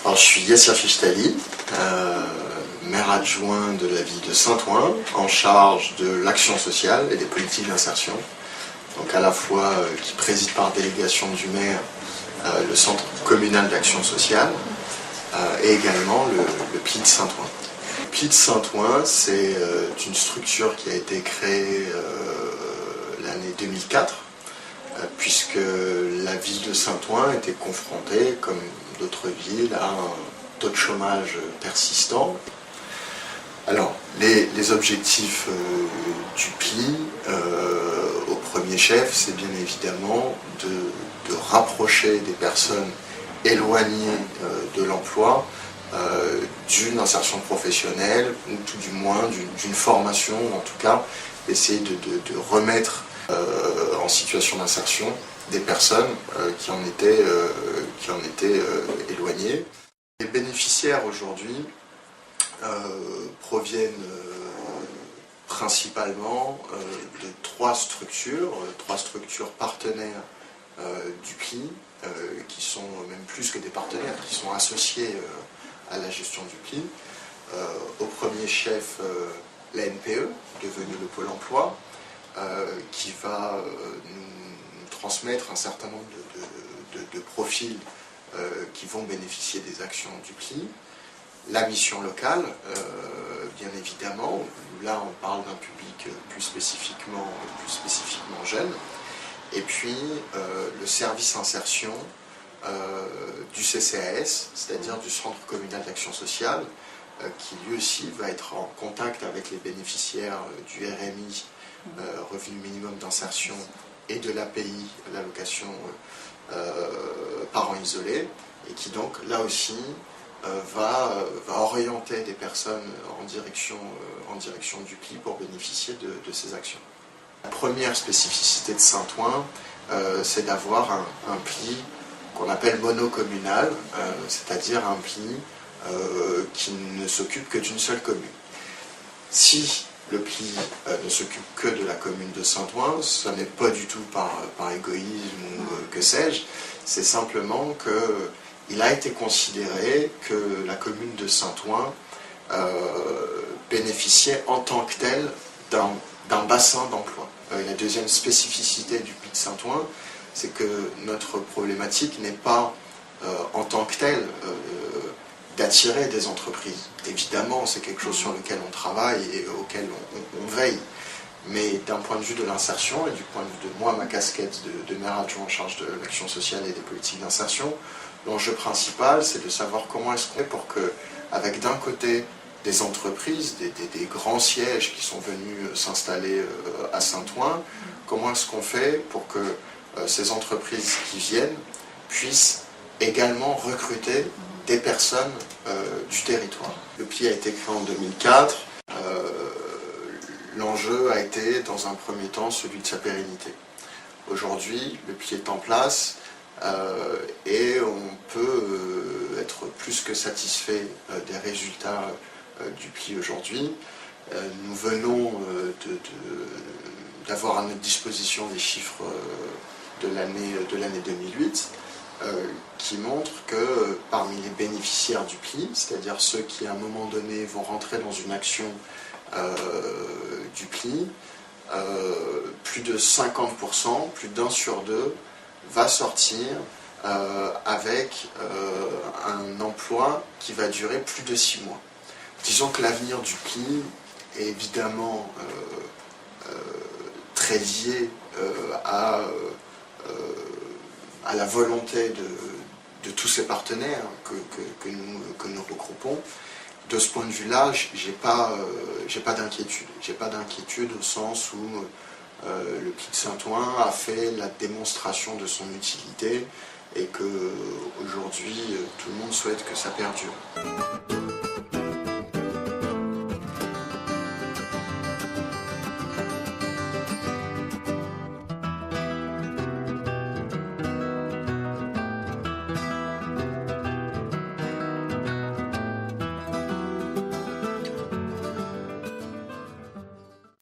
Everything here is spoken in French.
Alors, je suis Yassir Fishtali, maire adjoint de la ville de Saint-Ouen, en charge de l'action sociale et des politiques d'insertion. Donc à la fois qui préside par délégation du maire le centre communal d'action sociale et également le PLI de Saint-Ouen. Le PLI de Saint-Ouen, c'est une structure qui a été créée l'année 2004, puisque la ville de Saint-Ouen était confrontée, comme d'autres villes, à un taux de chômage persistant. Alors, les objectifs du PLI, au premier chef, c'est bien évidemment de rapprocher des personnes éloignées de l'emploi d'une insertion professionnelle, ou tout du moins d'une formation, en tout cas, essayer de remettre en situation d'insertion des personnes qui en étaient éloignées. Les bénéficiaires aujourd'hui proviennent principalement de trois structures partenaires du PLI, qui sont même plus que des partenaires, qui sont associés à la gestion du PLI. Au premier chef, la NPE, devenue le Pôle emploi, qui va nous transmettre un certain nombre de profils qui vont bénéficier des actions du PLI. La mission locale, bien évidemment, où là on parle d'un public plus spécifiquement jeune. Et puis le service insertion du CCAS, c'est-à-dire du Centre communal d'action sociale, qui lui aussi va être en contact avec les bénéficiaires du RMI, revenu minimum d'insertion, et de l'API, l'allocation parents isolés, et qui donc là aussi va orienter des personnes en direction du PLI pour bénéficier de ces actions. La première spécificité de Saint-Ouen, c'est d'avoir un PLI qu'on appelle monocommunal, c'est-à-dire un PLI qui ne s'occupe que d'une seule commune. Si le PLI ne s'occupe que de la commune de Saint-Ouen, ce n'est pas du tout par égoïsme ou que sais-je, c'est simplement qu'il a été considéré que la commune de Saint-Ouen bénéficiait en tant que telle d'un bassin d'emploi. La deuxième spécificité du PLI de Saint-Ouen, c'est que notre problématique n'est pas en tant que telle d'attirer des entreprises. Évidemment, c'est quelque chose sur lequel on travaille et auquel on veille. Mais d'un point de vue de l'insertion et du point de vue de moi, ma casquette de maire adjoint en charge de l'action sociale et des politiques d'insertion, l'enjeu principal, c'est de savoir comment est-ce qu'on fait pour que, avec d'un côté des entreprises, des grands sièges qui sont venus s'installer à Saint-Ouen, comment est-ce qu'on fait pour que ces entreprises qui viennent puissent également recruter des personnes du territoire. Le PLI a été créé en 2004. L'enjeu a été, dans un premier temps, celui de sa pérennité. Aujourd'hui, le PLI est en place et on peut être plus que satisfait des résultats du PLI aujourd'hui. Nous venons d'avoir à notre disposition des chiffres de l'année 2008 qui montrent que parmi les bénéficiaires du PLI, c'est-à-dire ceux qui à un moment donné vont rentrer dans une action du PLI, plus de 50%, plus d'1 sur 2, va sortir avec un emploi qui va durer plus de 6 mois. Disons que l'avenir du PLI est évidemment très lié à la volonté de tous ces partenaires que nous regroupons. De ce point de vue-là, j'ai pas d'inquiétude. J'ai pas d'inquiétude au sens où le PLI de Saint-Ouen a fait la démonstration de son utilité et que aujourd'hui tout le monde souhaite que ça perdure.